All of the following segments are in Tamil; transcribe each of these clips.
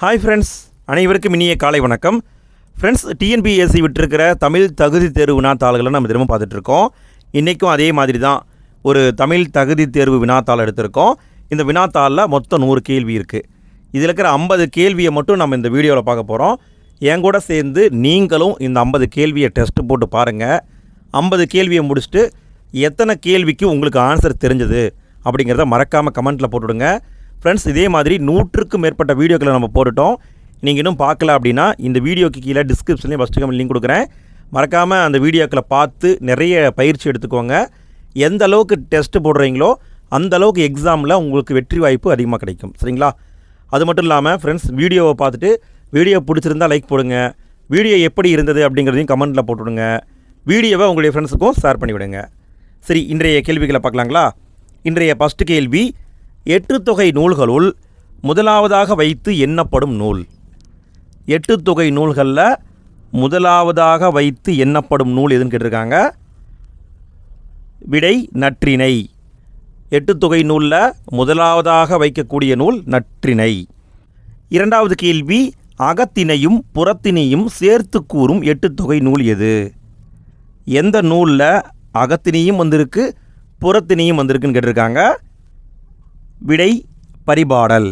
ஹாய் ஃப்ரெண்ட்ஸ், அனைவருக்கும் இனிய காலை வணக்கம். ஃப்ரெண்ட்ஸ், டிஎன்பிஎஸ்சி விட்டிருக்கிற தமிழ் தகுதி தேர்வு வினாத்தாள்களை நம்ம திரும்ப பார்த்துட்ருக்கோம். இன்றைக்கும் அதே மாதிரி தான் ஒரு தமிழ் தகுதி தேர்வு வினாத்தாள் எடுத்திருக்கோம். இந்த வினாத்தாளில் மொத்தம் 100 கேள்வி இருக்குது. இதில் இருக்கிற 50 கேள்வியை மட்டும் நம்ம இந்த வீடியோவில் பார்க்க போகிறோம். என் கூட சேர்ந்து நீங்களும் இந்த 50 கேள்வியை டெஸ்ட் போட்டு பாருங்கள். 50 கேள்வியை முடிச்சுட்டு எத்தனை கேள்விக்கு உங்களுக்கு ஆன்சர் தெரிஞ்சது அப்படிங்கிறத மறக்காமல் கமெண்ட்டில் போட்டுவிடுங்க. ஃப்ரெண்ட்ஸ், இதே மாதிரி 100க்கும் மேற்பட்ட வீடியோக்களை நம்ம போட்டுட்டோம். நீங்கள் இன்னும் பார்க்கல அப்படின்னா இந்த வீடியோக்கு கீழே டிஸ்கிரிப்ஷன்லேயும் ஃபஸ்ட்டு கமெண்ட் லிங்க் கொடுக்குறேன். மறக்காமல் அந்த வீடியோக்களை பார்த்து நிறைய பயிற்சி எடுத்துக்கோங்க. எந்த அளவுக்கு டெஸ்ட்டு போடுறீங்களோ அந்த அளவுக்கு எக்ஸாமில் உங்களுக்கு வெற்றி வாய்ப்பு அதிகமாக கிடைக்கும். சரிங்களா? அது மட்டும் இல்லாமல் ஃப்ரெண்ட்ஸ், வீடியோவை பார்த்துட்டு வீடியோ பிடிச்சிருந்தால் லைக் போடுங்க. வீடியோ எப்படி இருந்தது அப்படிங்கிறதையும் கமெண்ட்டில் போட்டுவிடுங்க. வீடியோவை உங்களுடைய ஃப்ரெண்ட்ஸுக்கும் ஷேர் பண்ணிவிடுங்க. சரி, இன்றைய கேள்விகளை பார்க்கலாங்களா? இன்றைய ஃபஸ்ட்டு கேள்வி, 8 தொகை நூல்களுள் முதலாவதாக வைத்து எண்ணப்படும் நூல். 8 தொகை நூல்களில் முதலாவதாக வைத்து எண்ணப்படும் நூல் எதுன்னு கேட்டிருக்காங்க. விடை நற்றிணை. 8 தொகை நூலில் முதலாவதாக வைக்கக்கூடிய நூல் நற்றிணை. இரண்டாவது கேள்வி, அகத்தினையும் புறத்தினையும் சேர்த்து கூறும் 8 தொகை நூல் எது? எந்த நூலில் அகத்தினையும் வந்திருக்கு புறத்தினையும் வந்திருக்குன்னு கேட்டிருக்காங்க. விடை பரிபாடல்.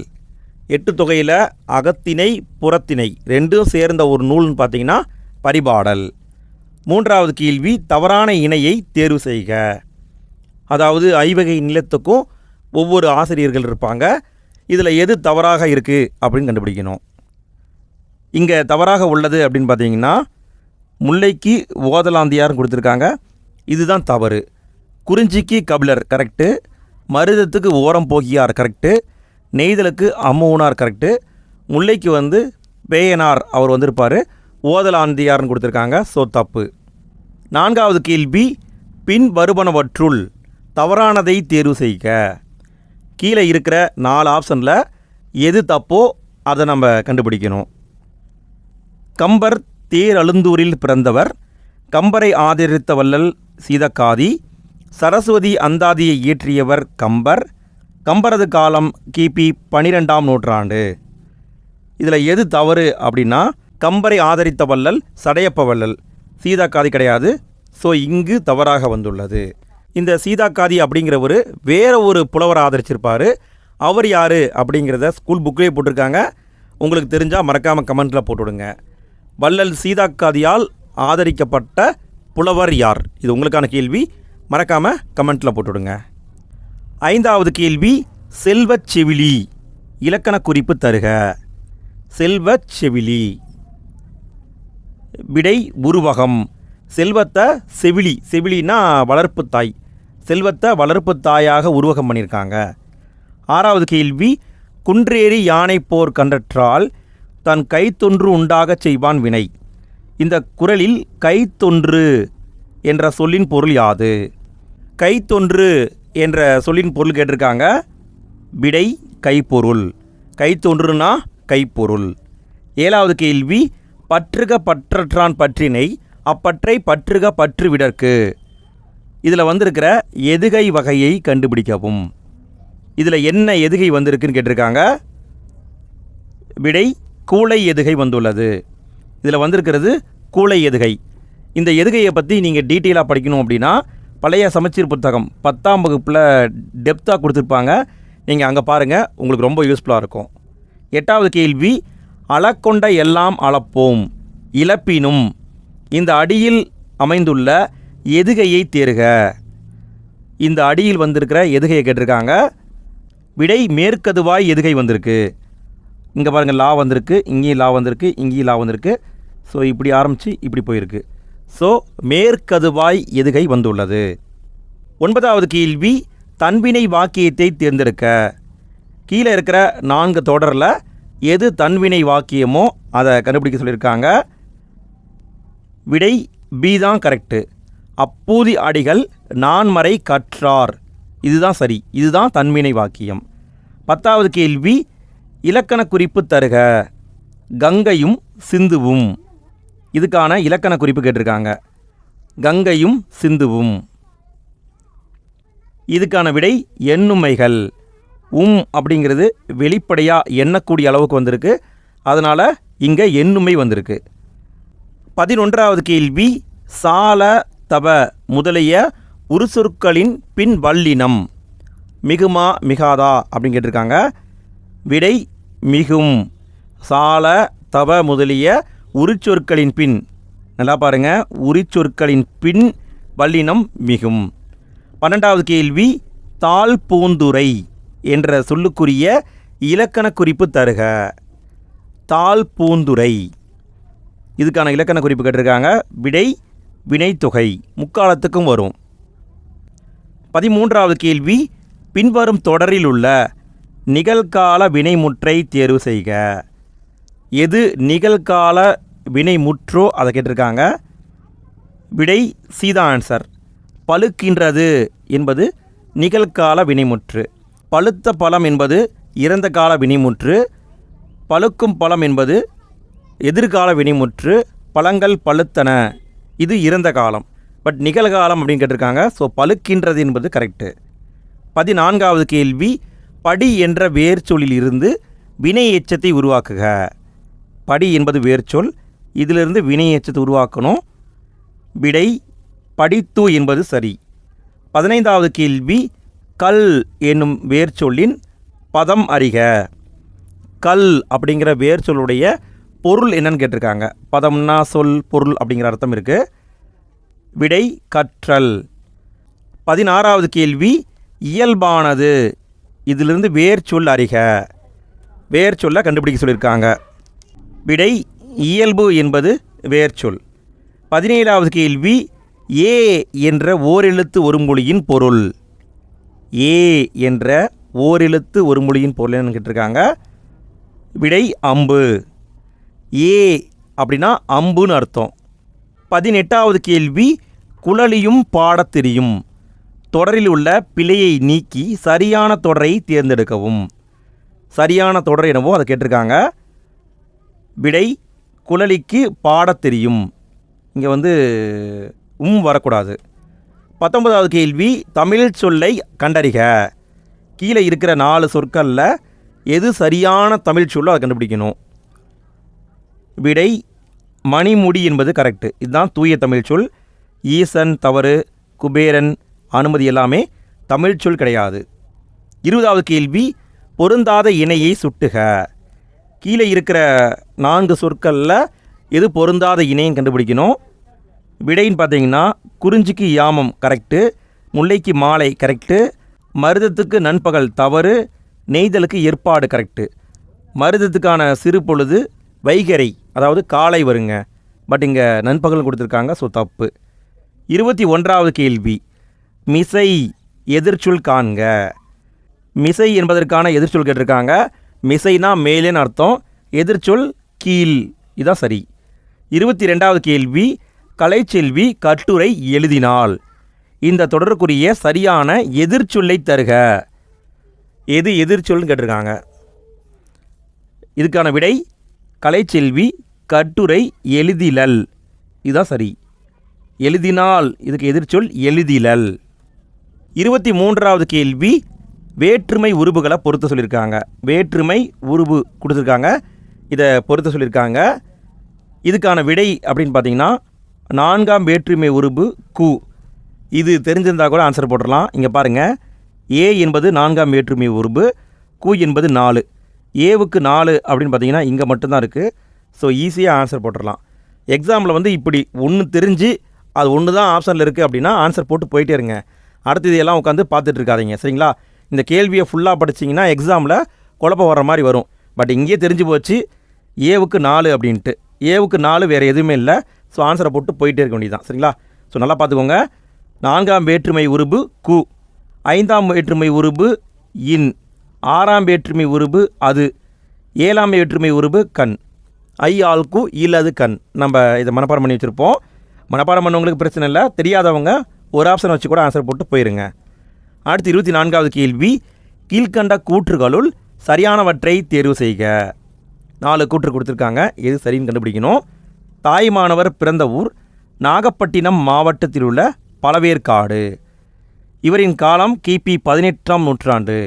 8 தொகையில் அகத்திணை புறத்திணை ரெண்டும் சேர்ந்த ஒரு நூல்னு பார்த்தீங்கன்னா பரிபாடல். மூன்றாவது கேள்வி, தவறான இணையை தேர்வு செய்க. அதாவது ஐவகை நிலத்துக்கும் ஒவ்வொரு ஆசிரியர்கள் இருப்பாங்க. இதில் எது தவறாக இருக்குது அப்படின்னு கண்டுபிடிக்கணும். இங்கே தவறாக உள்ளது அப்படின்னு பார்த்தீங்கன்னா முல்லைக்கு ஓதலாந்தியார்னு கொடுத்துருக்காங்க. இதுதான் தவறு. குறிஞ்சிக்கு கபிலர் கரெக்டு. மருதத்துக்கு ஓரம் போகியார் கரெக்டு. நெய்தலுக்கு அம்மூனார் கரெக்டு. முல்லைக்கு பேயனார் அவர் வந்திருப்பார். ஓதலாந்தியார்னு கொடுத்துருக்காங்க. ஸோ தப்பு. நான்காவது கேள்வி, பின் வருவனவற்றுள் தவறானதை தேர்வு செய்க. கீழே இருக்கிற 4 ஆப்ஷனில் எது தப்போ அதை நம்ம கண்டுபிடிக்கணும். கம்பர் தேரழுந்தூரில் பிறந்தவர். கம்பரை ஆதரித்த வள்ளல் சீதக்காதி. சரஸ்வதி அந்தாதியை இயற்றியவர் கம்பர். கம்பரது காலம் கிபி 12ஆம் நூற்றாண்டு. இதில் எது தவறு அப்படின்னா கம்பரை ஆதரித்த வள்ளல் சடையப்ப வள்ளல், சீதாக்காதி கிடையாது. ஸோ இங்கு தவறாக வந்துள்ளது. இந்த சீதாக்காதி அப்படிங்கிறவர் வேற ஒரு புலவரை ஆதரிச்சிருப்பார். அவர் யார் அப்படிங்கிறத ஸ்கூல் புக்கிலே போட்டிருக்காங்க. உங்களுக்கு தெரிஞ்சால் மறக்காமல் கமெண்ட்டில் போட்டுவிடுங்க. வள்ளல் சீதாக்காதியால் ஆதரிக்கப்பட்ட புலவர் யார்? இது உங்களுக்கான கேள்வி. மறக்காமல் கமெண்ட்டில் போட்டுவிடுங்க. ஐந்தாவது கேள்வி, செல்வச் செவிலி இலக்கண குறிப்பு தருக. செல்வச் செவிலி. விடை உருவகம். செல்வத்தை செவிலி, செவிலினா வளர்ப்பு தாய், செல்வத்தை வளர்ப்பு தாயாக உருவகம் பண்ணியிருக்காங்க. ஆறாவது கேள்வி, குன்றேறி யானை போர் கண்டற்றால் தன் கைத்தொன்று உண்டாகச் செய்வான் வினை. இந்த குறளில் கைத்தொன்று என்ற சொல்லின் பொருள் யாது? கைத்தொன்று என்ற சொல்லின் பொருள் கேட்டிருக்காங்க. விடை கைப்பொருள். கைத்தொன்றுனா கைப்பொருள். ஏழாவது கேள்வி, பற்றுக பற்றற்றான் பற்றினை அப்பற்றை பற்றுக பற்று விடற்கு. இதில் வந்திருக்கிற எதுகை வகையை கண்டுபிடிக்கவும். இதில் என்ன எதுகை வந்திருக்குன்னு கேட்டிருக்காங்க. விடை கூளை எதுகை வந்துள்ளது. இதில் வந்திருக்கிறது கூளை எதுகை. இந்த எதுகையை பற்றி நீங்கள் டீட்டெயிலாக படிக்கணும் அப்படின்னா பழைய சமச்சீர் புத்தகம் 10ஆம் வகுப்பில் டெப்த்தாக கொடுத்துருப்பாங்க. நீங்கள் அங்கே பாருங்கள், உங்களுக்கு ரொம்ப யூஸ்ஃபுல்லாக இருக்கும். எட்டாவது கேள்வி, அளக்கொண்ட எல்லாம் அளப்போம் இழப்பினும் இந்த அடியில் அமைந்துள்ள எதுகையை தேர்க. இந்த அடியில் வந்திருக்கிற எதுகையை கேட்டிருக்காங்க. விடை மேற்கதுவாய் எதுகை வந்திருக்கு. இங்கே பாருங்கள், லா வந்திருக்கு, இங்கேயும் லா வந்திருக்கு, இங்கேயும் லா வந்திருக்கு. ஸோ இப்படி ஆரம்பித்து இப்படி போயிருக்கு. ஸோ மேற்கதுவாய் எதுகை வந்துள்ளது. 9வது கேள்வி, தன்வினை வாக்கியத்தை தேர்ந்தெடுக்க. கீழே இருக்கிற 4 தொடரில் எது தன்வினை வாக்கியமோ அதை கண்டுபிடிக்க சொல்லியிருக்காங்க. விடை பி தான் கரெக்டு. அப்பூதி அடிகள் நான்மறை கற்றார். இதுதான் சரி. இதுதான் தன்வினை வாக்கியம். 10வது கேள்வி, இலக்கண குறிப்பு தருக. கங்கையும் சிந்துவும். இதுக்கான இலக்கண குறிப்பு கேட்டிருக்காங்க. கங்கையும் சிந்துவும். இதுக்கான விடை எண்ணுமைகள். அப்படிங்கிறது வெளிப்படையாக எண்ணக்கூடிய அளவுக்கு வந்திருக்கு. அதனால் இங்கே எண்ணுமை வந்திருக்கு. 11வது கேள்வி, சால தப முதலிய உருசொற்களின் பின் வல்லினம் மிகுமா மிகாதா அப்படின்னு கேட்டிருக்காங்க. விடை மிகும். சால தப முதலிய உரிச்சொற்களின் பின், நல்லா பாருங்கள், உரிச்சொற்களின் பின் வல்லினம் மிகும். 12வது கேள்வி, தாழ் பூந்துரை என்ற சொல்லுக்குரிய இலக்கண குறிப்பு தருக. தாழ் பூந்துரை, இதுக்கான இலக்கண குறிப்பு கேட்டிருக்காங்க. விடை வினைத்தொகை, முக்காலத்துக்கும் வரும். 13வது கேள்வி, பின்வரும் தொடரில் உள்ள நிகழ்கால வினைமுற்றை தேர்வு செய்க. எது நிகழ்கால வினைமுற்றோ அதை கேட்டிருக்காங்க. விடை சீதா ஆன்சர். பழுக்கின்றது என்பது நிகழ்கால வினைமுற்று. பழுத்த பழம் என்பது இறந்த கால வினைமுற்று. பழுக்கும் பழம் என்பது எதிர்கால வினைமுற்று. பழங்கள் பழுத்தன, இது இறந்த காலம். பட் நிகழ்காலம் அப்படின்னு கேட்டிருக்காங்க. ஸோ பழுக்கின்றது என்பது கரெக்டு. 14வது கேள்வி, படி என்ற வேர்ச்சொல்லில் இருந்து வினை எச்சத்தை உருவாக்குக. படி என்பது வேர்ச்சொல், இதிலிருந்து வினை எச்சத்தை உருவாக்கணும். விடை படித்து என்பது சரி. 15வது கேள்வி, கல் என்னும் வேர்ச்சொல்லின் பதம் அறிக. கல் அப்படிங்கிற வேர்ச்சொல்லுடைய பொருள் என்னன்னு கேட்டிருக்காங்க. பதம்னா சொல், பொருள் அப்படிங்கிற அர்த்தம் இருக்குது. விடை கற்றல். 16வது கேள்வி, இயல்பானது, இதிலிருந்து வேர்ச்சொல் அறிக. வேர்ச்சொல்லை கண்டுபிடிக்க சொல்லியிருக்காங்க. விடை இயல்பு என்பது வேர்ச்சொல். 17வது கேள்வி, ஏ என்ற ஓரெழுத்து ஒரு மொழியின் பொருள். ஏ என்ற ஓரெழுத்து ஒரு மொழியின் பொருள் என்னன்னு கேட்டிருக்காங்க. விடை அம்பு. ஏ அப்படின்னா அம்புன்னு அர்த்தம். 18வது கேள்வி, குழலியும் பாடத் தெரியும். தொடரில் உள்ள பிழையை நீக்கி சரியான தொடரை தேர்ந்தெடுக்கவும். சரியான தொடர் என்னவோ அதை கேட்டிருக்காங்க. விடை குழலிக்கு பாடத் தெரியும். இங்கே வரக்கூடாது. 19வது கேள்வி, தமிழ் சொல்லை கண்டறிக. கீழே இருக்கிற 4 சொற்களில் எது சரியான தமிழ் சொல்லோ அதை கண்டுபிடிக்கணும். விடை மணிமுடி என்பது கரெக்டு. இதுதான் தூய தமிழ் சொல். ஈசன் தவறு, குபேரன், அனுமதி எல்லாமே தமிழ் சொல் கிடையாது. 20வது கேள்வி, பொருந்தாத இணையை சுட்டுக. கீழே இருக்கிற 4 சொற்களில் எது பொருந்தாத இணைன்னு கண்டுபிடிக்கணும். விடைன்னு பார்த்தீங்கன்னா குறிஞ்சிக்கு யாமம் கரெக்டு, முல்லைக்கு மாலை கரெக்டு, மருதத்துக்கு நண்பகல் தவறு, நெய்தலுக்கு ஏற்பாடு கரெக்டு. மருதத்துக்கான சிறு பொழுது வைகரை, அதாவது காலை வருங்க. பட் இங்கே நண்பகல் கொடுத்துருக்காங்க, ஸோ தப்பு. 21வது கேள்வி, மிசை எதிர்ச்சொல் காண்க. மிசை என்பதற்கான எதிர்ச்சொல் கேட்டிருக்காங்க. மிசைனா மேலேன்னு அர்த்தம், எதிர்ச்சொல் கீழ், இதான் சரி. 22வது கேள்வி, கலைச்செல்வி கட்டுரை எழுதினாள். இந்த தொடருக்குரிய சரியான எதிர்ச்சொல்லை தருக. எது எதிர்ச்சொல்னு கேட்டிருக்காங்க. இதுக்கான விடை கலைச்செல்வி கட்டுரை எழுதிலல், இதுதான் சரி. எழுதினால் இதுக்கு எதிர்ச்சொல் எழுதிலல். 23வது கேள்வி, வேற்றுமை உருபுகளை பொறுத்த சொல்லியிருக்காங்க. வேற்றுமை உருபு கொடுத்துருக்காங்க, இதை பொறுத்த சொல்லியிருக்காங்க. இதுக்கான விடை அப்படின்னு பார்த்தீங்கன்னா 4ஆம் வேற்றுமை உருபு கு. இது தெரிஞ்சிருந்தால் கூட ஆன்சர் போட்டுடலாம். இங்கே பாருங்கள், ஏ என்பது 4ஆம் வேற்றுமை உருபு, கு என்பது 4. ஏவுக்கு 4 அப்படின்னு பார்த்தீங்கன்னா இங்கே மட்டும்தான் இருக்குது. ஸோ ஈஸியாக ஆன்சர் போட்டுடலாம். எக்ஸாமில் இப்படி ஒன்று தெரிஞ்சு அது ஒன்று தான் ஆப்ஷனில் இருக்குது அப்படின்னா ஆன்சர் போட்டு போயிட்டே இருங்க. அடுத்து இதெல்லாம் உட்காந்து பார்த்துட்டு இருக்காதீங்க, சரிங்களா? இந்த கேள்வியை ஃபுல்லாக படிச்சிங்கன்னா எக்ஸாமில் குழப்பம் வர மாதிரி வரும். பட் இங்கேயே தெரிஞ்சு போச்சு ஏவுக்கு 4 அப்படின்ட்டு. ஏவுக்கு 4 வேறு எதுவுமே இல்லை. ஸோ ஆன்சரை போட்டு போயிட்டே இருக்க வேண்டியதுதான், சரிங்களா? ஸோ நல்லா பார்த்துக்கோங்க. 4ஆம் வேற்றுமை உருபு கு, 5ஆம் வேற்றுமை உருபு இன், 6ஆம் வேற்றுமை உருபு அது, 7ஆம் வேற்றுமை உருபு கண். ஐ ஆள்கு இல்லது கண். நம்ம இதை மனப்பாடம் பண்ணி வச்சுருப்போம். மனப்பாடம் பண்ணவங்களுக்கு பிரச்சனை இல்லை, தெரியாதவங்க ஒரு ஆப்ஷன் வச்சு கூட ஆன்சர் போட்டு போயிருங்க. அடுத்து 24வது கேள்வி, கீழ்கண்ட கூற்றுகளுள் சரியானவற்றை தேர்வு செய்க. 4 கூற்று கொடுத்துருக்காங்க, எது சரின்னு கண்டுபிடிக்கணும். தாய்மானவர் பிறந்த ஊர் நாகப்பட்டினம் மாவட்டத்தில் உள்ள பழவேற்காடு. இவரின் காலம் கிபி 18ஆம் நூற்றாண்டு.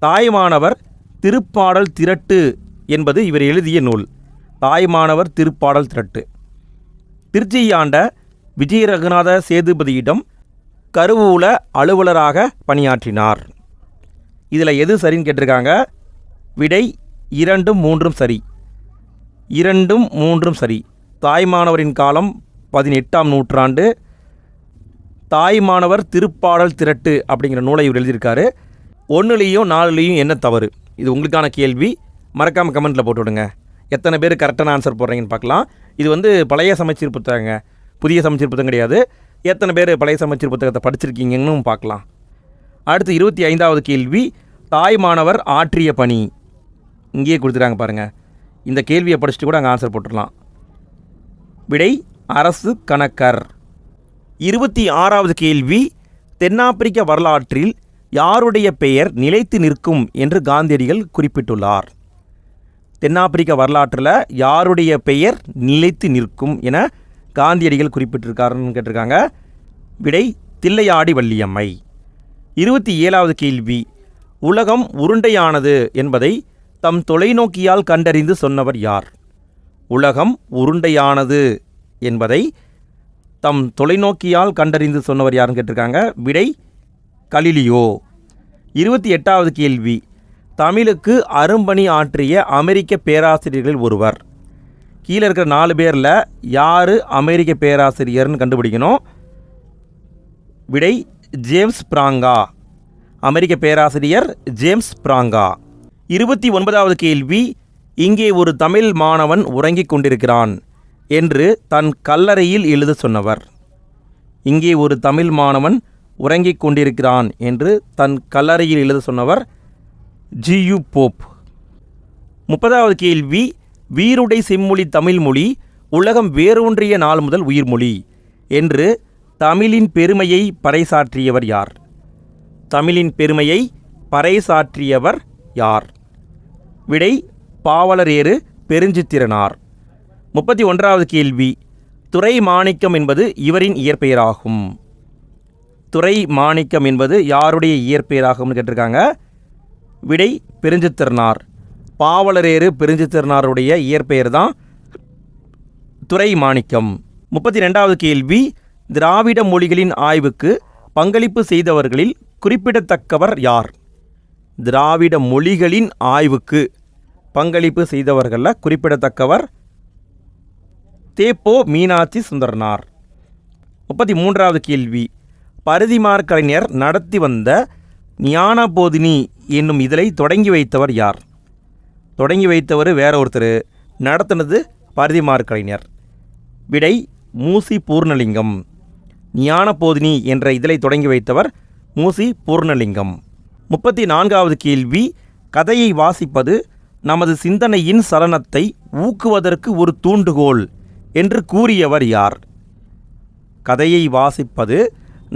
தாய்மானவர் திருப்பாடல் திரட்டு என்பது இவர் எழுதிய நூல். தாய்மானவர் திருப்பாடல் திரட்டு. திருச்சியை ஆண்ட விஜய ரகுநாத சேதுபதியிடம் கருவூல அலுவலராக பணியாற்றினார். இதில் எது சரின்னு கேட்டிருக்காங்க. விடை 2, 3 சரி. 2, 3 சரி. தாய்மானவரின் காலம் 18ஆம் நூற்றாண்டு. தாய்மானவர் திருப்பாடல் திரட்டு அப்படிங்கிற நூலை இவர் எழுதியிருக்காரு. 1லேயும் 4லேயும் என்ன தவறு? இது உங்களுக்கான கேள்வி. மறக்காமல் கமெண்ட்டில் போட்டு விடுங்க. எத்தனை பேர் கரெக்டான ஆன்சர் போடுறீங்கன்னு பார்க்கலாம். இது பழைய சமச்சீர் புத்தகங்க, புதிய சமச்சீர் புத்தகம் கிடையாது. எத்தனை பேர் பழைய சமச்சீர் புத்தகத்தை படிச்சிருக்கீங்கன்னு பார்க்கலாம். அடுத்து 25வது கேள்வி. தாய்மானவர் ஆற்றிய பணி. இங்கேயே கொடுத்துட்டாங்க பாருங்கள். இந்த கேள்வியை படிச்சுட்டு கூட அங்கே ஆன்சர் போட்டுடலாம். விடை அரசு கணக்கர். 26வது கேள்வி. தென்னாப்பிரிக்க வரலாற்றில் யாருடைய பெயர் நிலைத்து நிற்கும் என்று காந்தியடிகள் குறிப்பிட்டுள்ளார்? தென்னாப்பிரிக்க வரலாற்றில் யாருடைய பெயர் நிலைத்து நிற்கும் என காந்தியடிகள் குறிப்பிட்டிருக்காருன்னு கேட்டிருக்காங்க. விடை தில்லையாடி வள்ளியம்மை. 27வது கேள்வி. உலகம் உருண்டையானது என்பதை தம் தொலைநோக்கியால் கண்டறிந்து சொன்னவர் யார்? உலகம் உருண்டையானது என்பதை தம் தொலைநோக்கியால் கண்டறிந்து சொன்னவர் யாருன்னு கேட்டிருக்காங்க. விடை கலிலியோ. 28வது கேள்வி. தமிழுக்கு அரும்பணி ஆற்றிய அமெரிக்க பேராசிரியர்கள் ஒருவர். கீழே இருக்கிற 4 பேரில் யார் அமெரிக்க பேராசிரியர்னு கண்டுபிடிக்கணும். விடை ஜேம்ஸ் பிராங்கா. அமெரிக்க பேராசிரியர் ஜேம்ஸ் பிராங்கா. 29வது கேள்வி. இங்கே ஒரு தமிழ் மாணவன் உறங்கிக் கொண்டிருக்கிறான் என்று தன் கல்லறையில் எழுத சொன்னவர். இங்கே ஒரு தமிழ் மாணவன் உறங்கிக் கொண்டிருக்கிறான் என்று தன் கல்லறையில் எழுத சொன்னவர் ஜியு போப். 30வது கேள்வி. வீருடை செம்மொழி தமிழ்மொழி உலகம் வேரூன்றிய நாள் முதல் உயிர்மொழி என்று தமிழின் பெருமையை பறைசாற்றியவர் யார்? தமிழின் பெருமையை பறைசாற்றியவர் யார்? விடை பாவலரேறு பெருஞ்சித்திரனார். 31வது கேள்வி. துரை மாணிக்கம் என்பது இவரின் இயற்பெயராகும். துரை மாணிக்கம் என்பது யாருடைய இயற்பெயராகும்னு கேட்டிருக்காங்க. விடை பெருஞ்சித்திரனார். பாவலரேறு பெருஞ்சித்திரனாருடைய இயற்பெயர் தான் துரை மாணிக்கம். 32வது கேள்வி. திராவிட மொழிகளின் ஆய்வுக்கு பங்களிப்பு செய்தவர்களில் குறிப்பிடத்தக்கவர் யார்? திராவிட மொழிகளின் ஆய்வுக்கு பங்களிப்பு செய்தவர்களில் குறிப்பிடத்தக்கவர் தேப்போ மீனாட்சி சுந்தரனார். 33வது கேள்வி. பரிதிமாற் கலைஞர் நடத்தி வந்த ஞானபோதினி என்னும் இதழை தொடங்கி வைத்தவர் யார்? தொடங்கி வைத்தவர் வேற ஒருத்தர், நடத்தினது பரிதிமாற் கலைஞர். விடை மூசி பூர்ணலிங்கம். ஞானபோதினி என்ற இதழை தொடங்கி வைத்தவர் மூசி பூர்ணலிங்கம். 34வது கேள்வி. கதையை வாசிப்பது நமது சிந்தனையின் சலனத்தை ஊக்குவதற்கு ஒரு தூண்டுகோல் என்று கூறியவர் யார்? கதையை வாசிப்பது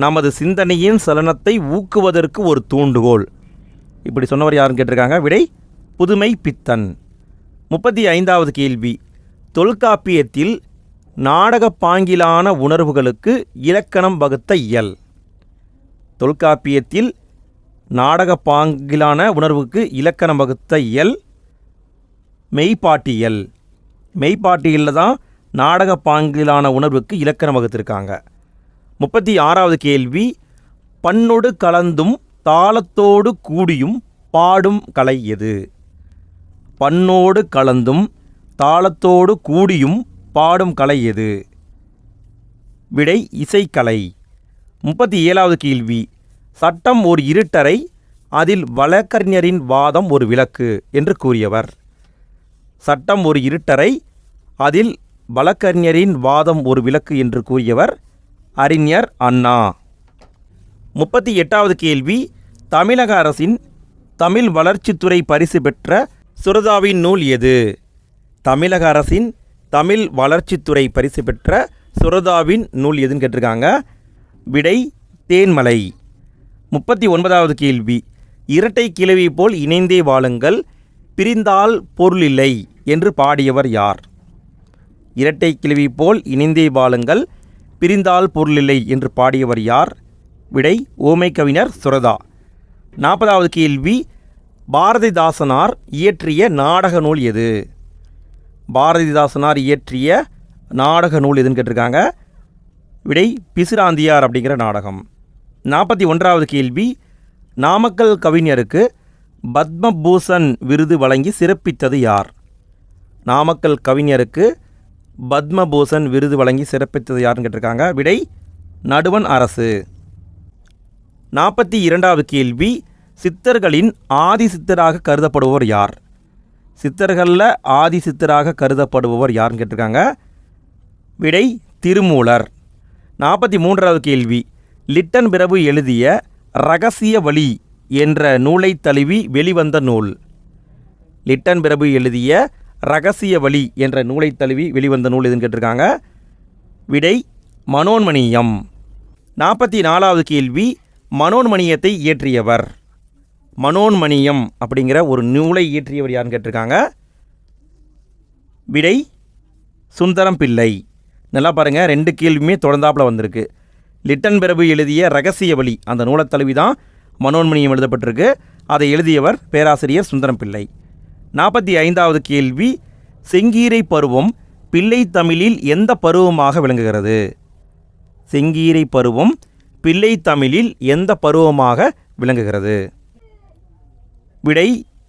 நமது சிந்தனையின் சலனத்தை ஊக்குவதற்கு ஒரு தூண்டுகோல், இப்படி சொன்னவர் யாருன்னு கேட்டிருக்காங்க. விடை புதுமை பித்தன். 35வது கேள்வி. தொல்காப்பியத்தில் நாடக பாங்கிலான உணர்வுகளுக்கு இலக்கணம் வகுத்த இயல். தொல்காப்பியத்தில் நாடக பாங்கிலான உணர்வுக்கு இலக்கணம் வகுத்த இயல் மெய்ப்பாட்டியல். மெய்ப்பாட்டியலில் தான் நாடக பாங்கிலான உணர்வுக்கு இலக்கணம் வகுத்திருக்காங்க. 36வது கேள்வி. பண்ணோடு கலந்தும் தாளத்தோடு கூடியும் பாடும் கலை எது? பண்ணோடு கலந்தும் தாளத்தோடு கூடியும் பாடும் கலை எது? விடை இசைக்கலை. 37வது கேள்வி. சட்டம் ஒரு இருட்டறை, அதில் வழக்கறிஞரின் வாதம் ஒரு விளக்கு என்று கூறியவர். சட்டம் ஒரு இருட்டறை, அதில் வழக்கறிஞரின் வாதம் ஒரு விளக்கு என்று கூறியவர் அறிஞர் அண்ணா. 38வது கேள்வி. தமிழக அரசின் தமிழ் வளர்ச்சித்துறை பரிசு பெற்ற சுரதாவின் நூல் எது? தமிழக அரசின் தமிழ் வளர்ச்சித்துறை பரிசு பெற்ற சுரதாவின் நூல் எதுன்னு கேட்டிருக்காங்க. விடை தேன்மலை. 39வது கேள்வி. இரட்டை கிளவி போல் இணைந்தே வாழுங்கள், பிரிந்தால் பொருளில்லை என்று பாடியவர் யார்? இரட்டை கிளவி போல் இணைந்தே வாழுங்கள், பிரிந்தால் பொருளில்லை என்று பாடியவர் யார்? விடை ஓமை கவிஞர் சுரதா. 40வது கேள்வி. பாரதிதாசனார் இயற்றிய நாடக நூல் எது? பாரதிதாசனார் இயற்றிய நாடக நூல் எதுன்னு கேட்டிருக்காங்க. விடை பிசிராந்தியார் அப்படிங்கிற நாடகம். 41வது கேள்வி, நாமக்கல் கவிஞருக்கு பத்மபூஷன் விருது வழங்கி சிறப்பித்தது யார்? நாமக்கல் கவிஞருக்கு பத்மபூஷன் விருது வழங்கி சிறப்பித்தது யாருன்னு கேட்டிருக்காங்க. விடை நடுவண் அரசு. 42வது கேள்வி, சித்தர்களின் ஆதி சித்தராக கருதப்படுபவர் யார்? சித்தர்களில் ஆதி சித்தராக கருதப்படுபவர் யாருன்னு கேட்டிருக்காங்க. விடை திருமூலர். 43வது கேள்வி, லிட்டன் பிரபு எழுதிய இரகசிய வழி என்ற நூலை தழுவி வெளிவந்த நூல்? லிட்டன் பிரபு எழுதிய இரகசிய வழி என்ற நூலை தழுவி வெளிவந்த நூல் எதுன்னு கேட்டிருக்காங்க. விடை மனோன்மணியம். 44வது கேள்வி, மனோன்மணியத்தை இயற்றியவர்? மனோன்மணியம் அப்படிங்கிற ஒரு நூலை இயற்றியவர் யாருன்னு கேட்டிருக்காங்க. விடை சுந்தரம் பிள்ளை. நல்லா பாருங்கள், 2 கேள்வியுமே தொடர்ந்தாப்பில் வந்திருக்கு. லிட்டன் பிரபு எழுதிய இரகசிய வழி அந்த நூலை தழுவி தான் மனோன்மணியம் எழுதப்பட்டிருக்கு. அதை எழுதியவர் பேராசிரியர் சுந்தரம் பிள்ளை. 45வது கேள்வி, செங்கீரை பருவம் பிள்ளை தமிழில் எந்த பருவமாக விளங்குகிறது? செங்கீரை பருவம் பிள்ளை தமிழில் எந்த பருவமாக விளங்குகிறது? விடை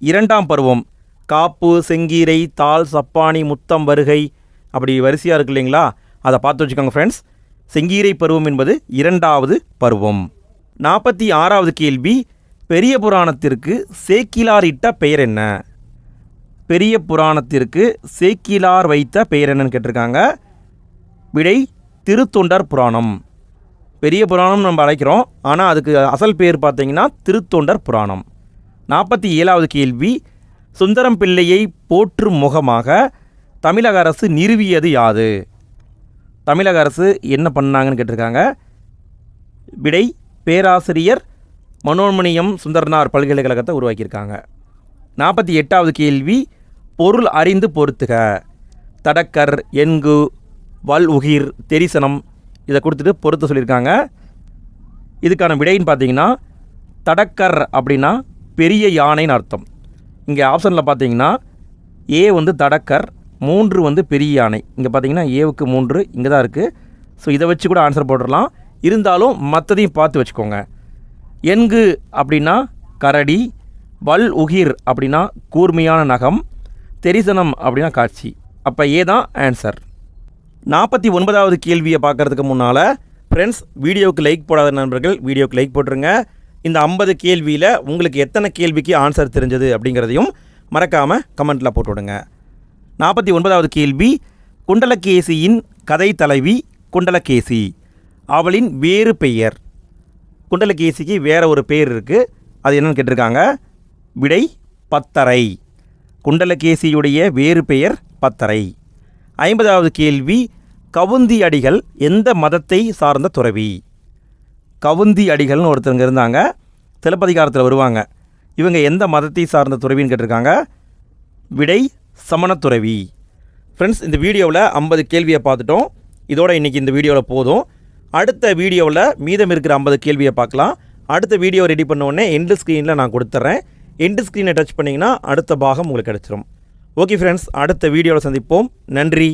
2ஆம் பருவம். காப்பு, செங்கீரை, தாள், சப்பானி, முத்தம், வருகை அப்படி வரிசையாக இருக்கு இல்லைங்களா, அதை பார்த்து வச்சுக்கோங்க ஃப்ரெண்ட்ஸ். செங்கீரை பருவம் என்பது 2வது பருவம். 46வது கேள்வி, பெரிய புராணத்திற்கு சேக்கிலார் இட்ட பெயர் என்ன? பெரிய புராணத்திற்கு சேக்கிலார் வைத்த பெயர் என்னன்னு கேட்டிருக்காங்க. விடை திருத்தொண்டர் புராணம். பெரிய புராணம் நம்ம அழைக்கிறோம், ஆனால் அதுக்கு அசல் பேர் பார்த்தீங்கன்னா திருத்தொண்டர் புராணம். 47வது கேள்வி, சுந்தரம் பிள்ளையை போற்றும் முகமாக தமிழக அரசு நிறுவியது யாது? தமிழக அரசு என்ன பண்ணாங்கன்னு கேட்டிருக்காங்க. விடை பேராசிரியர் மனோன்மணியம் சுந்தரனார் பல்கலைக்கழகத்தை உருவாக்கியிருக்காங்க. 48வது கேள்வி, பொருள் அறிந்து பொறுத்துக. தடக்கர், எண்கு, வல் உகிர், தெரிசனம் இதை கொடுத்துட்டு பொறுத்து சொல்லியிருக்காங்க. இதுக்கான விடைன்னு பார்த்தீங்கன்னா தடக்கர் அப்படின்னா பெரிய யானைன்னு அர்த்தம். இங்கே ஆப்ஷனில் பார்த்தீங்கன்னா ஏ வந்து தடக்கர், 3 வந்து பெரிய யானை. இங்கே பார்த்தீங்கன்னா ஏவுக்கு 3 இங்கே தான் இருக்குது. ஸோ இதை வச்சு கூட ஆன்சர் போட்டுடலாம். இருந்தாலும் மற்றதையும் பார்த்து வச்சுக்கோங்க. எண்கு அப்படின்னா கரடி, வல் உகிர் அப்படின்னா கூர்மையான நகம், தெரிசனம் அப்படின்னா காட்சி. அப்போ ஏ தான் ஆன்சர். 49வது கேள்வியை பார்க்குறதுக்கு முன்னால் ஃப்ரெண்ட்ஸ், வீடியோவுக்கு லைக் போடாத நண்பர்கள் வீடியோவுக்கு லைக் போட்டுருங்க. இந்த 50 கேள்வியில் உங்களுக்கு எத்தனை கேள்விக்கு ஆன்சர் தெரிஞ்சது அப்படிங்கிறதையும் மறக்காமல் கமெண்ட்டில் போட்டு விடுங்க. 49வது கேள்வி, குண்டலகேசியின் கதை தலைவி குண்டலகேசி, அவளின் வேறு பெயர்? குண்டலகேசிக்கு வேறு ஒரு பெயர் இருக்குது, அது என்னன்னு கேட்டிருக்காங்க. விடை பத்தரை. குண்டலகேசியுடைய வேறு பெயர் பத்தரை. 50வது கேள்வி, கவுந்தி அடிகள் எந்த மதத்தை சார்ந்த துறவி? கவுந்தி அடிகள்னு ஒருத்தருங்க இருந்தாங்க, சிலப்பதிகாரத்தில் வருவாங்க. இவங்க எந்த மதத்தை சார்ந்த துறவின்னு கேட்டிருக்காங்க. விடை சமணத்துறவி. ஃப்ரெண்ட்ஸ், இந்த வீடியோவில் 50 கேள்வியை பார்த்துட்டோம். இதோட இன்றைக்கி இந்த வீடியோவில் போதும். அடுத்த வீடியோவில் மீதம் இருக்கிற 50 கேள்வியை பார்க்கலாம். அடுத்த வீடியோ ரெடி பண்ண உடனே எண்டு ஸ்க்ரீனில் நான் கொடுத்துட்றேன். எண்டு ஸ்க்ரீனை டச் பண்ணிங்கன்னா அடுத்த பாகம் உங்களுக்கு கிடச்சிரும். ஓகே ஃப்ரெண்ட்ஸ், அடுத்த வீடியோவில் சந்திப்போம். நன்றி.